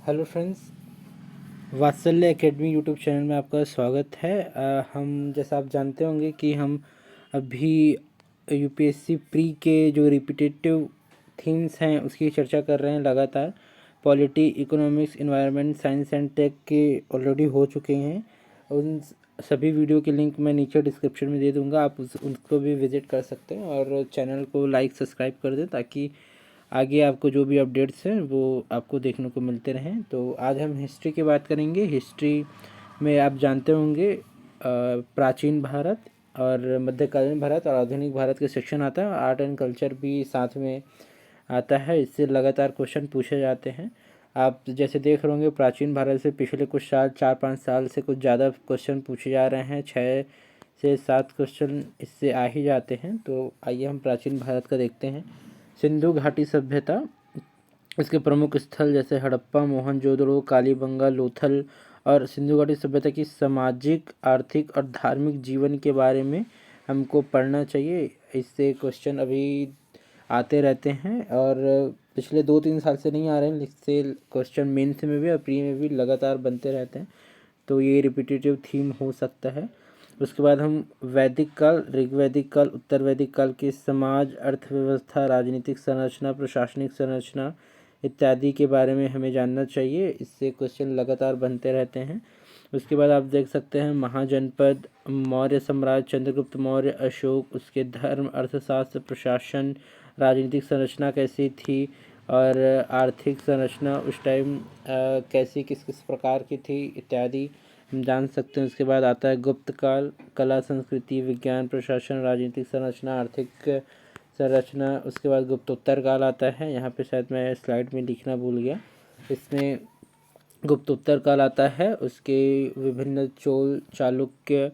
Hello friends, वात्सल्य academy YouTube channel में आपका स्वागत है। हम जैसा आप जानते होंगे कि हम अभी यूपीएससी प्री के जो रिपीटेटिव थीम्स हैं उसकी चर्चा कर रहे हैं लगातार। Polity, economics, environment, science and tech के ऑलरेडी हो चुके हैं। उन सभी वीडियो के लिंक मैं नीचे डिस्क्रिप्शन में दे दूँगा, आप उनको भी विज़िट कर सकते हैं और चैनल को लाइक सब्सक्राइब कर दें ताकि आगे आपको जो भी अपडेट्स हैं वो आपको देखने को मिलते रहें। तो आज हम हिस्ट्री की बात करेंगे। हिस्ट्री में आप जानते होंगे प्राचीन भारत और मध्यकालीन भारत और आधुनिक भारत के सेक्शन आता है। आर्ट एंड कल्चर भी साथ में आता है, इससे लगातार क्वेश्चन पूछे जाते हैं। आप जैसे देख रहे होंगे प्राचीन भारत से पिछले कुछ साल 4-5 साल से कुछ ज़्यादा क्वेश्चन पूछे जा रहे हैं। 6 से 7 क्वेश्चन इससे आ ही जाते हैं। तो आइए हम प्राचीन भारत का देखते हैं। सिंधु घाटी सभ्यता, इसके प्रमुख स्थल जैसे हड़प्पा, मोहनजोदड़ो, कालीबंगा, लोथल और सिंधु घाटी सभ्यता की सामाजिक, आर्थिक और धार्मिक जीवन के बारे में हमको पढ़ना चाहिए। इससे क्वेश्चन अभी आते रहते हैं और पिछले 2-3 साल से नहीं आ रहे हैं, इससे क्वेश्चन मेंस में भी और प्री में भी लगातार बनते रहते हैं। तो ये रिपीटेटिव थीम हो सकता है। उसके बाद हम वैदिक काल, ऋग्वैदिक काल, उत्तर वैदिक काल के समाज, अर्थव्यवस्था, राजनीतिक संरचना, प्रशासनिक संरचना इत्यादि के बारे में हमें जानना चाहिए। इससे क्वेश्चन लगातार बनते रहते हैं। उसके बाद आप देख सकते हैं महाजनपद, मौर्य साम्राज्य, चंद्रगुप्त मौर्य, अशोक, उसके धर्म, अर्थशास्त्र, प्रशासन, राजनीतिक संरचना कैसी थी और आर्थिक संरचना उस टाइम कैसी किस किस प्रकार की थी इत्यादि हम जान सकते हैं। उसके बाद आता है गुप्त काल, कला, संस्कृति, विज्ञान, प्रशासन, राजनीतिक संरचना, आर्थिक संरचना। उसके बाद गुप्तोत्तर काल आता है। यहाँ पे शायद मैं स्लाइड में लिखना भूल गया। इसमें गुप्तोत्तर काल आता है, उसके विभिन्न चोल, चालुक्य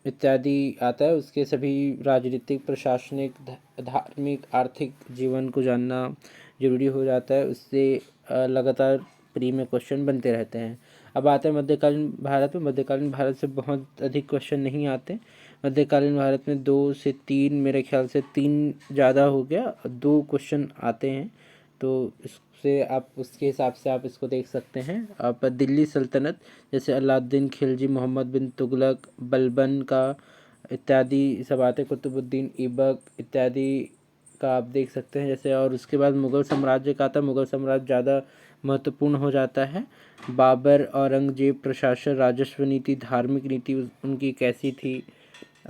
इत्यादि आता है। उसके सभी राजनीतिक, प्रशासनिक, धार्मिक, आर्थिक जीवन को जानना जरूरी हो जाता है। उससे लगातार प्री में क्वेश्चन बनते रहते हैं। अब आते हैं मध्यकालीन भारत में। मध्यकालीन भारत से बहुत अधिक क्वेश्चन नहीं आते। मध्यकालीन भारत में 2 से 3, मेरे ख्याल से 3 ज़्यादा हो गया, 2 क्वेश्चन आते हैं। तो इससे आप उसके हिसाब से आप इसको देख सकते हैं। आप दिल्ली सल्तनत जैसे अलाउद्दीन खिलजी, मोहम्मद बिन तुगलक, बलबन का इत्यादि सब आते, कुतुबुद्दीन ऐबक इत्यादि का आप देख सकते हैं जैसे। और उसके बाद मुग़ल साम्राज्य का आता है। मुग़ल साम्राज्य ज़्यादा महत्वपूर्ण हो जाता है। बाबर, औरंगजेब, प्रशासन, राजस्व नीति, धार्मिक नीति उनकी कैसी थी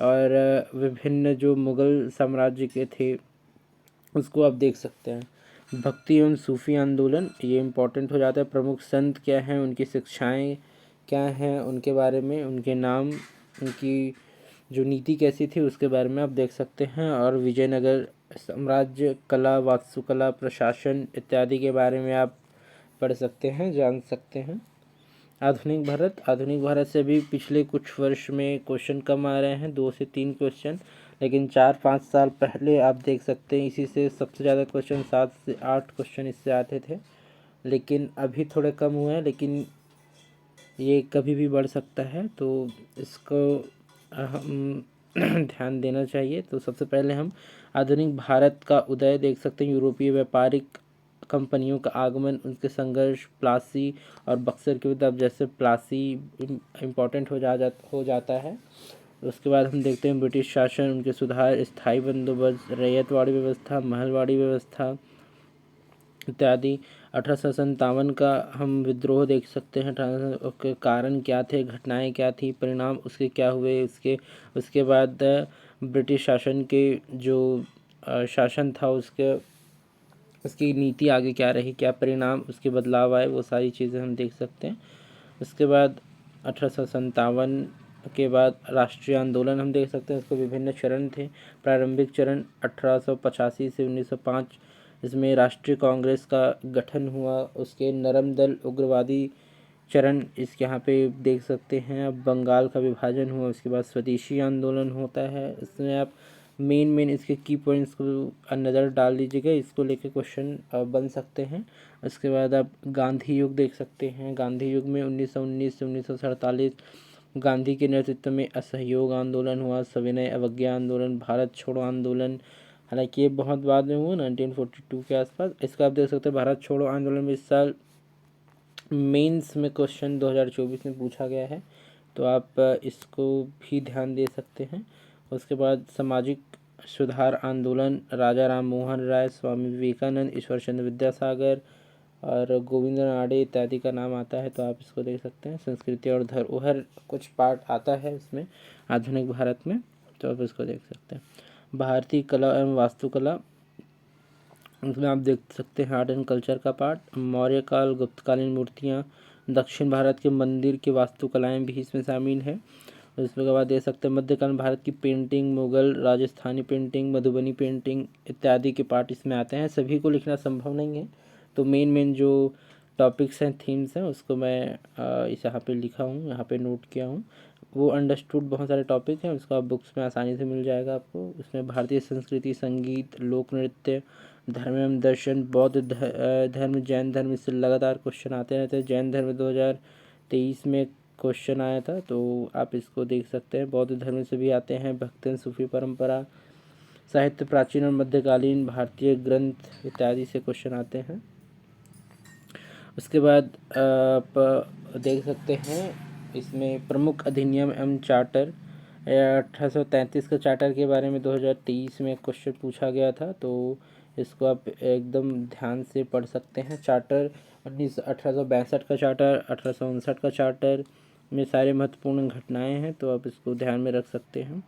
और विभिन्न जो मुग़ल साम्राज्य के थे उसको आप देख सकते हैं। भक्ति एवं सूफी आंदोलन, ये इम्पोर्टेंट हो जाता है। प्रमुख संत क्या हैं, उनकी शिक्षाएं क्या हैं, उनके बारे में, उनके नाम, उनकी जो नीति कैसी थी उसके बारे में आप देख सकते हैं। और विजयनगर साम्राज्य, कला, वास्तुकला, प्रशासन इत्यादि के बारे में आप पढ़ सकते हैं, जान सकते हैं। आधुनिक भारत, आधुनिक भारत से भी पिछले कुछ वर्ष में क्वेश्चन कम आ रहे हैं, 2 से 3 क्वेश्चन, लेकिन 4-5 साल पहले आप देख सकते हैं इसी से सबसे ज़्यादा क्वेश्चन 7 से 8 क्वेश्चन इससे आते थे। लेकिन अभी थोड़े कम हुए हैं, लेकिन ये कभी भी बढ़ सकता है, तो इसको हम ध्यान देना चाहिए। तो सबसे पहले हम आधुनिक भारत का उदय देख सकते हैं। यूरोपीय व्यापारिक कंपनियों का आगमन, उनके संघर्ष, प्लासी और बक्सर के विरुद्ध। अब जैसे प्लासी इम्पोर्टेंट हो जाता है। उसके बाद हम देखते हैं ब्रिटिश शासन, उनके सुधार, स्थायी बंदोबस्त, रैयतवाड़ी व्यवस्था, महलवाड़ी व्यवस्था इत्यादि। 1857 का हम विद्रोह देख सकते हैं। के कारण क्या थे, घटनाएं क्या थी, परिणाम उसके क्या हुए। उसके बाद ब्रिटिश शासन के जो शासन था उसकी नीति आगे क्या रही, क्या परिणाम उसके बदलाव आए, वो सारी चीज़ें हम देख सकते हैं। उसके बाद 1857 के बाद राष्ट्रीय आंदोलन हम देख सकते हैं। उसके विभिन्न चरण थे। प्रारंभिक चरण 1885 से 1905, इसमें राष्ट्रीय कांग्रेस का गठन हुआ। उसके नरम दल उग्रवादी चरण इसके यहाँ पे देख सकते हैं। अब बंगाल का विभाजन हुआ। उसके बाद स्वदेशी आंदोलन होता है। इसमें आप मेन इसके की पॉइंट्स को नज़र डाल लीजिएगा, इसको लेके क्वेश्चन बन सकते हैं। उसके बाद आप गांधी युग देख सकते हैं। गांधी युग में 1919 से 1947 गांधी के नेतृत्व में असहयोग आंदोलन हुआ, सविनय अवज्ञा आंदोलन, भारत छोड़ो आंदोलन। हालांकि ये बहुत बाद में हुआ, 1942 के आसपास। इसका आप देख सकते हैं भारत छोड़ो आंदोलन में इस साल मेंस में क्वेश्चन 2024 में पूछा गया है, तो आप इसको भी ध्यान दे सकते हैं। उसके बाद सामाजिक सुधार आंदोलन, राजा राम मोहन राय, स्वामी विवेकानंद, ईश्वर चंद्र विद्यासागर और गोविंद नाडे इत्यादि का नाम आता है, तो आप इसको देख सकते हैं। संस्कृति और धरोहर कुछ पार्ट आता है इसमें, आधुनिक भारत में, तो आप इसको देख सकते हैं। भारतीय कला एवं वास्तुकला, उसमें आप देख सकते हैं आर्ट एंड कल्चर का पार्ट। मौर्य काल, गुप्तकालीन मूर्तियाँ, दक्षिण भारत के मंदिर की वास्तुकलाएं भी इसमें शामिल हैं। उसके बाद देख सकते हैं मध्यकालीन भारत की painting, Mughal Rajasthani painting, Madhubani painting इत्यादि के पार्ट इसमें आते हैं। सभी को लिखना संभव नहीं है, तो मेन जो टॉपिक्स हैं, थीम्स हैं, उसको मैं इस यहाँ पे लिखा हूँ, यहाँ पे नोट किया हूँ। वो अंडरस्टूड बहुत सारे टॉपिक हैं, उसको आप बुक्स में आसानी से मिल जाएगा आपको। उसमें भारतीय संस्कृति, संगीत, लोक नृत्य, धर्म एवं दर्शन, बौद्ध धर्म, जैन धर्म, इससे लगातार क्वेश्चन आते रहते हैं। जैन धर्म 2023 में क्वेश्चन आया था, तो आप इसको देख सकते हैं। बौद्ध धर्म से भी आते हैं। भक्तन, सूफी परंपरा, साहित्य, प्राचीन और मध्यकालीन भारतीय ग्रंथ इत्यादि से क्वेश्चन आते हैं। उसके बाद आप देख सकते हैं इसमें प्रमुख अधिनियम एवं चार्टर, 1833 का चार्टर के बारे में 2023 में क्वेश्चन पूछा गया था, तो इसको आप एकदम ध्यान से पढ़ सकते हैं। चार्टर 1862 का चार्टर, 1859 का चार्टर में सारे महत्वपूर्ण घटनाएं हैं, तो आप इसको ध्यान में रख सकते हैं।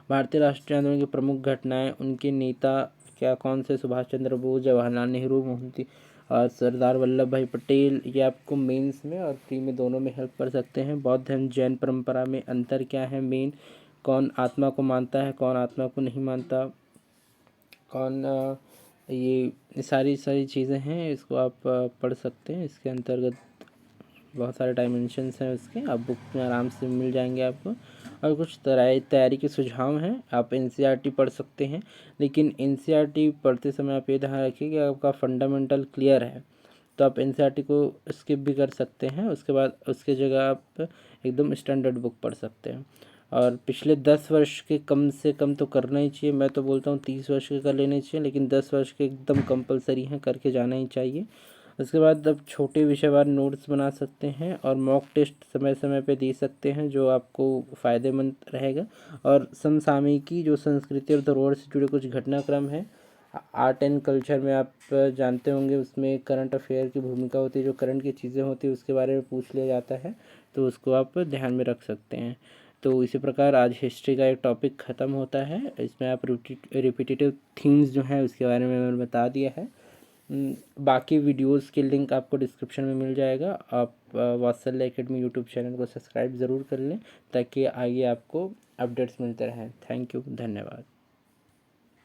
भारतीय राष्ट्रीय आंदोलन की प्रमुख घटनाएं, उनके नेता क्या कौन से, सुभाष चंद्र बोस, जवाहरलाल नेहरू, मोहनती और सरदार वल्लभ भाई पटेल। ये आपको मेंस में और प्री में दोनों में हेल्प कर सकते हैं। बौद्ध धर्म जैन परंपरा में अंतर क्या है, मेन कौन आत्मा को मानता है, कौन आत्मा को नहीं मानता, कौन ये सारी चीज़ें हैं, इसको आप पढ़ सकते हैं। इसके अंतर्गत बहुत सारे डायमेंशंस हैं उसके, आप बुक में आराम से मिल जाएंगे आपको। और कुछ तैयारी के सुझाव हैं, आप एनसीईआरटी पढ़ सकते हैं, लेकिन एनसीईआरटी पढ़ते समय आप ये ध्यान रखिए कि आपका फंडामेंटल क्लियर है, तो आप एनसीईआरटी को स्किप भी कर सकते हैं। उसके बाद उसके जगह आप एकदम स्टैंडर्ड बुक पढ़ सकते हैं। और पिछले 10 वर्ष के कम से कम तो करना ही चाहिए। मैं तो बोलता हूँ 30 वर्ष के कर लेने चाहिए, लेकिन 10 वर्ष के एकदम कंपलसरी हैं, करके जाना ही चाहिए। उसके बाद अब छोटे विषयवार नोट्स बना सकते हैं और मॉक टेस्ट समय समय पे दे सकते हैं, जो आपको फ़ायदेमंद रहेगा। और समसामयिकी, जो संस्कृति और धरोहर से जुड़े कुछ घटनाक्रम हैं, आर्ट एंड कल्चर में आप जानते होंगे, उसमें करंट अफेयर की भूमिका होती है, जो करंट की चीज़ें होती है उसके बारे में पूछ लिया जाता है, तो उसको आप ध्यान में रख सकते हैं। तो इसी प्रकार आज हिस्ट्री का एक टॉपिक ख़त्म होता है। इसमें आप रिपीटेटिव थिंग्स जो हैं उसके बारे में मैंने बता दिया है। बाकी वीडियोस के लिंक आपको डिस्क्रिप्शन में मिल जाएगा। आप वात्सल्य एकेडमी यूट्यूब चैनल को सब्सक्राइब ज़रूर कर लें, ताकि आगे आपको अपडेट्स मिलते रहें। थैंक यू, धन्यवाद।